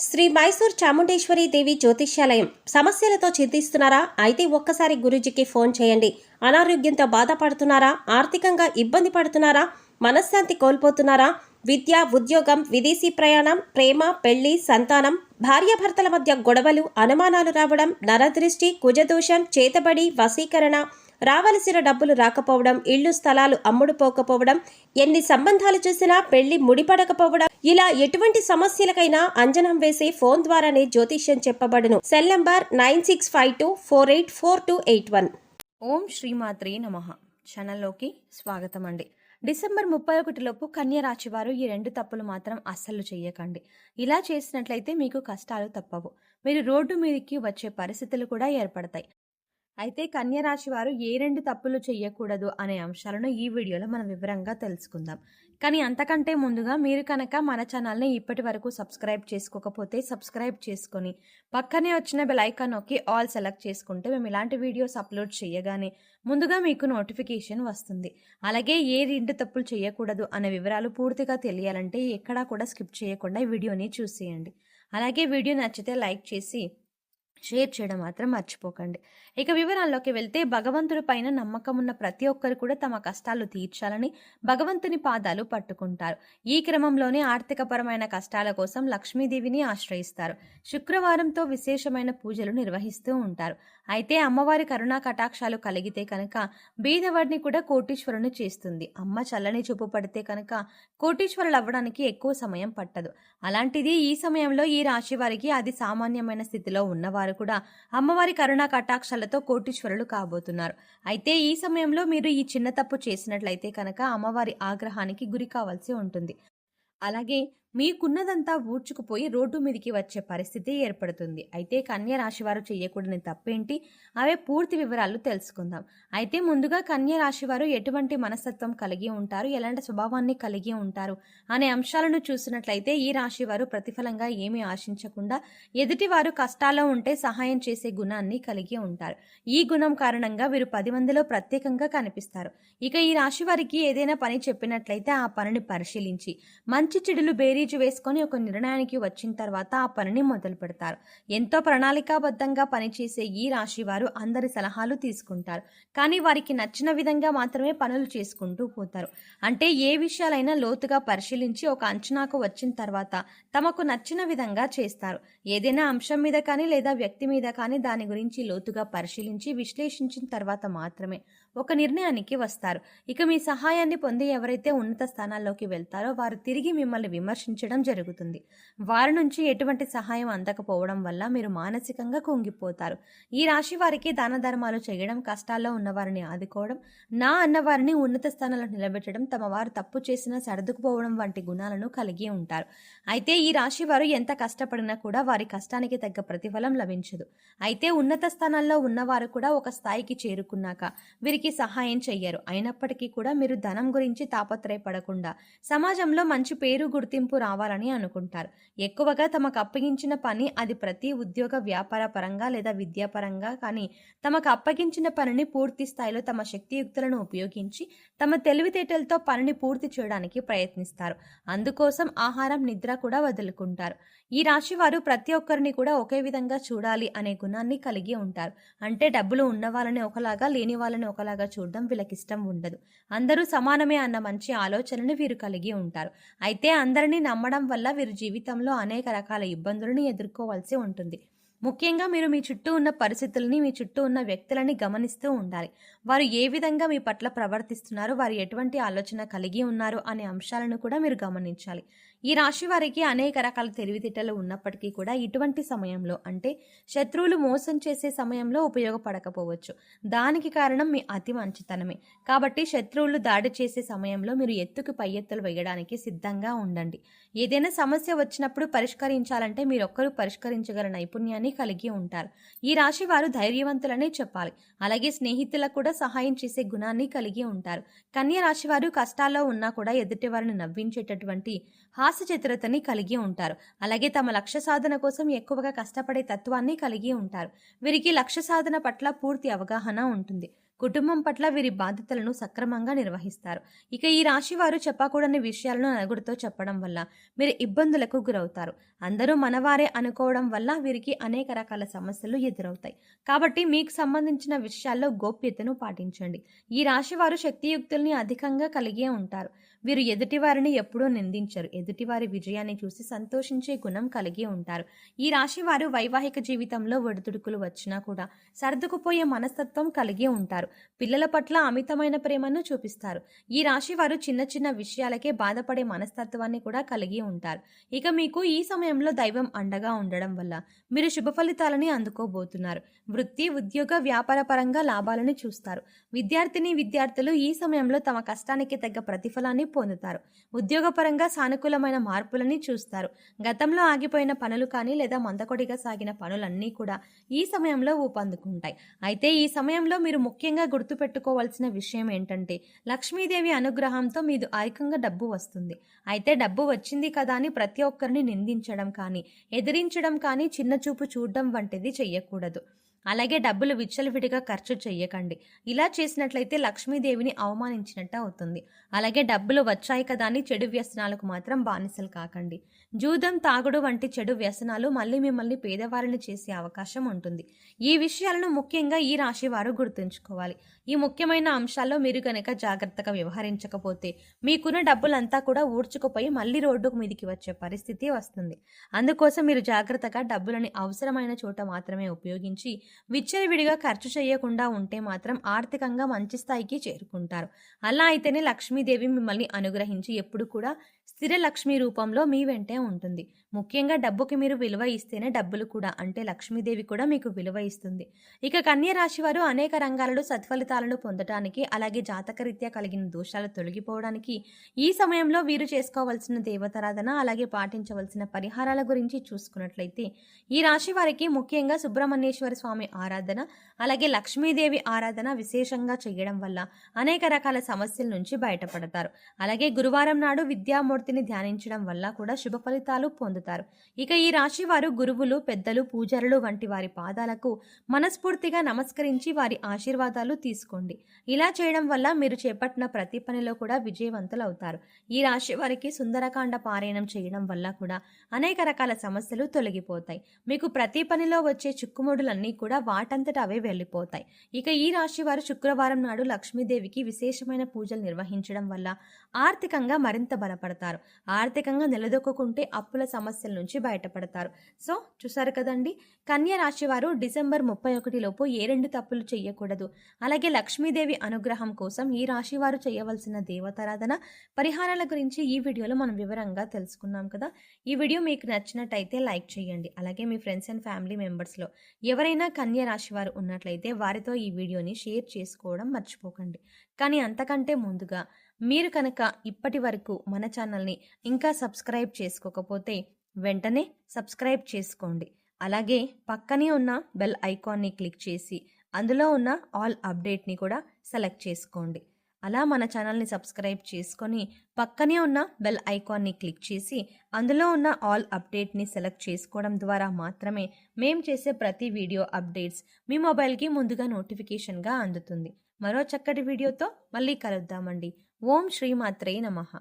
శ్రీ మైసూర్ చాముండేశ్వరి దేవి జ్యోతిష్యాలయం. సమస్యలతో చింతిస్తున్నారా? అయితే ఒక్కసారి గురూజీకి ఫోన్ చేయండి. అనారోగ్యంతో బాధపడుతున్నారా? ఆర్థికంగా ఇబ్బంది పడుతున్నారా? మనశ్శాంతి కోల్పోతున్నారా? విద్య, ఉద్యోగం, విదేశీ ప్రయాణం, ప్రేమ, పెళ్లి, సంతానం, భార్యాభర్తల మధ్య గొడవలు, అనుమానాలు రావడం, నరదృష్టి, కుజదోషం, చేతబడి, వశీకరణ, రావలసిన డబ్బులు రాకపోవడం, ఇళ్లు స్థలాలు అమ్ముడుపోకపోవడం, ఎన్ని సంబంధాలు చూసినా పెళ్లి ముడిపడకపోవడం, ఇలా ఎటువంటి సమస్యలకైనా అంజనం వేసే ఫోన్ ద్వారానే జ్యోతిష్యం చెప్పబడును. Cell number 9652484281. ఓం శ్రీమాత్రే నమః. ఛానల్లోకి స్వాగతం అండి. డిసెంబర్ 31 లోపు కన్య రాశి వారు ఈ 2 తప్పులు మాత్రం అస్సలు చెయ్యకండి. ఇలా చేసినట్లయితే మీకు కష్టాలు తప్పవు. మీరు రోడ్డు మీదకి వచ్చే పరిస్థితులు కూడా ఏర్పడతాయి. అయితే కన్య రాశి వారు ఏ 2 తప్పులు చెయ్యకూడదు అనే అంశాలను ఈ వీడియోలో మనం వివరంగా తెలుసుకుందాం. కానీ అంతకంటే ముందుగా మీరు కనుక మన ఛానల్ని ఇప్పటి వరకు సబ్స్క్రైబ్ చేసుకోకపోతే సబ్స్క్రైబ్ చేసుకొని పక్కనే వచ్చిన బెల్ ఐకాన్ నొక్కి ఆల్ సెలెక్ట్ చేసుకుంటే మేము ఇలాంటి వీడియోస్ అప్లోడ్ చేయగానే ముందుగా మీకు నోటిఫికేషన్ వస్తుంది. అలాగే ఏ 2 తప్పులు చేయకూడదు అనే వివరాలు పూర్తిగా తెలియాలంటే ఎక్కడా కూడా స్కిప్ చేయకుండా ఈ వీడియోని చూసేయండి. అలాగే వీడియో నచ్చితే లైక్ చేసి షేర్ చేయడం మాత్రం మర్చిపోకండి. ఇక వివరాల్లోకి వెళ్తే, భగవంతుడి పైన నమ్మకం ఉన్న ప్రతి ఒక్కరు కూడా తమ కష్టాలు తీర్చాలని భగవంతుని పాదాలు పట్టుకుంటారు. ఈ క్రమంలోనే ఆర్థికపరమైన కష్టాల కోసం లక్ష్మీదేవిని ఆశ్రయిస్తారు. శుక్రవారంతో విశేషమైన పూజలు నిర్వహిస్తూ ఉంటారు. అయితే అమ్మవారి కరుణా కటాక్షాలు కలిగితే కనుక బీదవాడిని కూడా కోటీశ్వరుని చేస్తుంది. అమ్మ చల్లని చూపు పడితే కనుక కోటీశ్వరులు అవ్వడానికి ఎక్కువ సమయం పట్టదు. అలాంటిది ఈ సమయంలో ఈ రాశి వారికి అది సామాన్యమైన స్థితిలో ఉన్నవారు కూడా అమ్మవారి కరుణా కటాక్షాలతో కోటీశ్వరులు కాబోతున్నారు. అయితే ఈ సమయంలో మీరు ఈ చిన్న తప్పు చేసినట్లయితే కనుక అమ్మవారి ఆగ్రహానికి గురి కావాల్సి ఉంటుంది. అలాగే మీకున్నదంతా ఊడ్చుకుపోయి రోడ్డు మీదికి వచ్చే పరిస్థితి ఏర్పడుతుంది. అయితే కన్య రాశి వారు చేయకూడని తప్పేంటి, అవే పూర్తి వివరాలు తెలుసుకుందాం. అయితే ముందుగా కన్య రాశి వారు ఎటువంటి మనస్తత్వం కలిగి ఉంటారు, ఎలాంటి స్వభావాన్ని కలిగి ఉంటారు అనే అంశాలను చూసినట్లయితే ఈ రాశి వారు ప్రతిఫలంగా ఏమీ ఆశించకుండా ఎదుటి వారు కష్టాల్లో ఉంటే సహాయం చేసే గుణాన్ని కలిగి ఉంటారు. ఈ గుణం కారణంగా వీరు 10 మందిలో ప్రత్యేకంగా కనిపిస్తారు. ఇక ఈ రాశి వారికి ఏదైనా పని చెప్పినట్లయితే ఆ పనిని పరిశీలించి మంచి చెడులు బేరీజు వేసుకొని ఒక నిర్ణయానికి వచ్చిన తర్వాత ఆ పనిని మొదలు పెడతారు. ఎంతో ప్రణాళికాబద్ధంగా పనిచేసే ఈ రాశి వారు అందరి సలహాలు తీసుకుంటారు. కానీ వారికి నచ్చిన విధంగా మాత్రమే పనులు చేసుకుంటూ పోతారు. అంటే ఏ విషయాలైనా లోతుగా పరిశీలించి ఒక అంచనాకు వచ్చిన తర్వాత తమకు నచ్చిన విధంగా చేస్తారు. ఏదైనా అంశం మీద కానీ లేదా వ్యక్తి మీద కానీ దాని గురించి లోతుగా పరిశీలించి విశ్లేషించిన తర్వాత మాత్రమే ఒక నిర్ణయానికి వస్తారు. ఇక మీ సహాయాన్ని పొంది ఎవరైతే ఉన్నత స్థానాల్లోకి వెళ్తారో వారు తిరిగి మిమ్మల్ని విమర్శించడం జరుగుతుంది. వారి నుంచి ఎటువంటి సహాయం అందకపోవడం వల్ల మీరు మానసికంగా కుంగిపోతారు. ఈ రాశి వారికి దాన ధర్మాలు చేయడం, కష్టాల్లో ఉన్నవారిని ఆదుకోవడం, నా అన్నవారిని ఉన్నత స్థానాల్లో నిలబెట్టడం, తమ వారు తప్పు చేసినా సర్దుకుపోవడం వంటి గుణాలను కలిగి ఉంటారు. అయితే ఈ రాశి వారు ఎంత కష్టపడినా కూడా వారి కష్టానికి తగ్గ ప్రతిఫలం లభించదు. అయితే ఉన్నత స్థానాల్లో ఉన్నవారు కూడా ఒక స్థాయికి చేరుకున్నాక వీరికి సహాయం చెయ్యరు. అయినప్పటికీ కూడా మీరు ధనం గురించి తాపత్రయపడకుండా సమాజంలో మంచి పేరు గుర్తింపు రావాలని అనుకుంటారు. ఎక్కువగా తమకు అప్పగించిన పని, అది ప్రతి ఉద్యోగ వ్యాపార పరంగా లేదా విద్యాపరంగా కానీ తమకు అప్పగించిన పనిని పూర్తి స్థాయిలో తమ శక్తియుక్తులను ఉపయోగించి తమ తెలివితేటలతో పనిని పూర్తి చేయడానికి ప్రయత్నిస్తారు. అందుకోసం ఆహారం, నిద్ర కూడా వదులుకుంటారు. ఈ రాశి వారు ప్రతి ఒక్కరిని కూడా ఒకే విధంగా చూడాలి అనే గుణాన్ని కలిగి ఉంటారు. అంటే డబ్బులు ఉన్న వాళ్ళని ఒకలాగా, లేని వాళ్ళని ఒకలాగా చూడడం వీళ్ళకి ఇష్టం ఉండదు. అందరూ సమానమే అన్న మంచి ఆలోచనని వీరు కలిగి ఉంటారు. అయితే అందరినీ నమ్మడం వల్ల వీరు జీవితంలో అనేక రకాల ఇబ్బందులను ఎదుర్కోవాల్సి ఉంటుంది. ముఖ్యంగా మీరు మీ చుట్టూ ఉన్న పరిస్థితులని, మీ చుట్టూ ఉన్న వ్యక్తులని గమనిస్తూ ఉండాలి. వారు ఏ విధంగా మీ పట్ల ప్రవర్తిస్తున్నారు, వారు ఎటువంటి ఆలోచన కలిగి ఉన్నారు అనే అంశాలను కూడా మీరు గమనించాలి. ఈ రాశి వారికి అనేక రకాల తెలివితేటలు ఉన్నప్పటికీ కూడా ఇటువంటి సమయంలో, అంటే శత్రువులు మోసం చేసే సమయంలో ఉపయోగపడకపోవచ్చు. దానికి కారణం మీ అతి మంచితనమే. కాబట్టి శత్రువులు దాడి చేసే సమయంలో మీరు ఎత్తుకు పై ఎత్తులు వేయడానికి సిద్ధంగా ఉండండి. ఏదైనా సమస్య వచ్చినప్పుడు పరిష్కరించాలంటే మీరొక్కరు పరిష్కరించగల నైపుణ్యాన్ని కలిగి ఉంటారు. ఈ రాశి వారు ధైర్యవంతులనే చెప్పాలి. అలాగే స్నేహితులకు కూడా సహాయం చేసే గుణాన్ని కలిగి ఉంటారు. కన్య రాశి వారు కష్టాల్లో ఉన్నా కూడా ఎదుటి వారిని నవ్వించేటటువంటి హాస్యచతురతని కలిగి ఉంటారు. అలాగే తమ లక్ష్య సాధన కోసం ఎక్కువగా కష్టపడే తత్వాన్ని కలిగి ఉంటారు. వీరికి లక్ష్య సాధన పట్ల పూర్తి అవగాహన ఉంటుంది. కుటుంబం పట్ల వీరి బాధ్యతలను సక్రమంగా నిర్వహిస్తారు. ఇక ఈ రాశి వారు చెప్పకూడని విషయాలను నలుగురితో చెప్పడం వల్ల మీరు ఇబ్బందులకు గురవుతారు. అందరూ మనవారే అనుకోవడం వల్ల వీరికి అనేక రకాల సమస్యలు ఎదురవుతాయి. కాబట్టి మీకు సంబంధించిన విషయాల్లో గోప్యతను పాటించండి. ఈ రాశి వారు శక్తియుక్తుల్ని అధికంగా కలిగే ఉంటారు. వీరు ఎదుటివారిని ఎప్పుడూ నిందించరు. ఎదుటివారి విజయాన్ని చూసి సంతోషించే గుణం కలిగి ఉంటారు. ఈ రాశి వారు వైవాహిక జీవితంలో ఒడిదుడుకులు వచ్చినా కూడా సర్దుకుపోయే మనస్తత్వం కలిగి ఉంటారు. పిల్లల పట్ల అమితమైన ప్రేమను చూపిస్తారు. ఈ రాశి వారు చిన్న చిన్న విషయాలకే బాధపడే మనస్తత్వాన్ని కూడా కలిగి ఉంటారు. ఇక మీకు ఈ సమయంలో దైవం అండగా ఉండడం వల్ల మీరు శుభ ఫలితాలని అందుకోబోతున్నారు. వృత్తి, ఉద్యోగ, వ్యాపార పరంగా లాభాలను చూస్తారు. విద్యార్థులు ఈ సమయంలో తమ కష్టానికి తగ్గ ప్రతిఫలాన్ని పొందుతారు. ఉద్యోగపరంగా సానుకూలమైన మార్పులని చూస్తారు. గతంలో ఆగిపోయిన పనులు కానీ లేదా మందకొడిగా సాగిన పనులన్నీ కూడా ఈ సమయంలో ఊపందుకుంటాయి. అయితే ఈ సమయంలో మీరు ముఖ్యంగా గుర్తుపెట్టుకోవాల్సిన విషయం ఏంటంటే లక్ష్మీదేవి అనుగ్రహంతో మీది అధికంగా డబ్బు వస్తుంది. అయితే డబ్బు వచ్చింది కదా అని ప్రతి ఒక్కరిని నిందించడం కానీ ఎదిరించడం కానీ చిన్న చూపు చూడడం వంటిది చెయ్యకూడదు. అలాగే డబ్బులు విచ్చలవిడిగా ఖర్చు చెయ్యకండి. ఇలా చేసినట్లయితే లక్ష్మీదేవిని అవమానించినట్టు అవుతుంది. అలాగే డబ్బులు వచ్చాయి కదా అని చెడు వ్యసనాలకు మాత్రం బానిసలు కాకండి. జూదం, తాగుడు వంటి చెడు వ్యసనాలు మళ్ళీ మిమ్మల్ని పేదవారిని చేసే అవకాశం ఉంటుంది. ఈ విషయాలను ముఖ్యంగా ఈ రాశి వారు గుర్తుంచుకోవాలి. ఈ ముఖ్యమైన అంశాల్లో మీరు కనుక జాగ్రత్తగా వ్యవహరించకపోతే మీకున్న డబ్బులంతా కూడా ఊడ్చుకుపోయి మళ్ళీ రోడ్డుకు మీదికి వచ్చే పరిస్థితి వస్తుంది. అందుకోసం మీరు జాగ్రత్తగా డబ్బులని అవసరమైన చోట మాత్రమే ఉపయోగించి విచ్చలవిడిగా ఖర్చు చేయకుండా ఉంటే మాత్రం ఆర్థికంగా మంచి స్థాయికి చేరుకుంటారు. అలా అయితేనే లక్ష్మీదేవి మిమ్మల్ని అనుగ్రహించి ఎప్పుడు కూడా స్థిర లక్ష్మీ రూపంలో మీ వెంటే ఉంటుంది. ముఖ్యంగా డబ్బుకి మీరు విలువ ఇస్తేనే డబ్బులు కూడా అంటే లక్ష్మీదేవి కూడా మీకు విలువ ఇస్తుంది. ఇక కన్య రాశి వారు అనేక రంగాలలో సత్ఫలితాలను పొందడానికి అలాగే జాతకరీత్యా కలిగిన దోషాలు తొలగిపోవడానికి ఈ సమయంలో వీరు చేసుకోవాల్సిన దేవతారాధన అలాగే పాటించవలసిన పరిహారాల గురించి చూసుకున్నట్లయితే ఈ రాశి వారికి ముఖ్యంగా సుబ్రహ్మణ్యేశ్వర స్వామి ఆరాధన అలాగే లక్ష్మీదేవి ఆరాధన విశేషంగా చేయడం వల్ల అనేక రకాల సమస్యల నుంచి బయటపడతారు. అలాగే గురువారం నాడు విద్యామూర్తిని ధ్యానించడం వల్ల కూడా శుభ ఫలితాలు పొందుతారు. ఇక ఈ రాశి వారు గురువులు, పెద్దలు, పూజారులు వంటి వారి పాదాలకు మనస్ఫూర్తిగా నమస్కరించి వారి ఆశీర్వాదాలు తీసుకోండి. ఇలా చేయడం వల్ల మీరు చేపట్టిన ప్రతి పనిలో కూడా విజయవంతులు అవుతారు. ఈ రాశి వారికి సుందరకాండ పారాయణం చేయడం వల్ల కూడా అనేక రకాల సమస్యలు తొలగిపోతాయి. మీకు ప్రతి పనిలో వచ్చే చిక్కుముడులన్నీ కూడా వాటంతట అవే వెళ్ళిపోతాయి. ఇక ఈ రాశి వారు శుక్రవారం నాడు లక్ష్మీదేవికి విశేషమైన పూజలు నిర్వహించడం వల్ల ఆర్థికంగా మరింత బలపడతారు. ఆర్థికంగా నిలదొక్కుంటే అప్పుల సమస్యల నుంచి బయటపడతారు. సో చూసారు కదండి, కన్య రాశి వారు డిసెంబర్ 31 లోపు ఏ 2 తప్పులు చేయకూడదు. అలాగే లక్ష్మీదేవి అనుగ్రహం కోసం ఈ రాశి వారు చేయవలసిన దేవతారాధన పరిహారాల గురించి ఈ వీడియోలో మనం వివరంగా తెలుసుకున్నాం కదా. ఈ వీడియో మీకు నచ్చినట్టయితే లైక్ చేయండి. అలాగే మీ ఫ్రెండ్స్ అండ్ ఫ్యామిలీ మెంబర్స్లో ఎవరైనా కన్య రాశి వారు ఉన్నట్లయితే వారితో ఈ వీడియోని షేర్ చేసుకోవడం మర్చిపోకండి. కానీ అంతకంటే ముందుగా మీరు కనుక ఇప్పటి వరకు మన ఛానల్ని ఇంకా సబ్స్క్రైబ్ చేసుకోకపోతే వెంటనే సబ్స్క్రైబ్ చేసుకోండి. అలాగే పక్కనే ఉన్న బెల్ ఐకాన్ని క్లిక్ చేసి అందులో ఉన్న ఆల్ అప్డేట్ని కూడా సెలెక్ట్ చేసుకోండి. అలా మన ఛానల్ని సబ్స్క్రైబ్ చేసుకొని పక్కనే ఉన్న బెల్ ఐకాన్ని క్లిక్ చేసి అందులో ఉన్న ఆల్ అప్డేట్ని సెలెక్ట్ చేసుకోవడం ద్వారా మాత్రమే మేము చేసే ప్రతి వీడియో అప్డేట్స్ మీ మొబైల్కి ముందుగా నోటిఫికేషన్గా అందుతుంది. మరో చక్కటి వీడియోతో మళ్ళీ కలుద్దామండి. ఓం శ్రీమాత్రే నమః.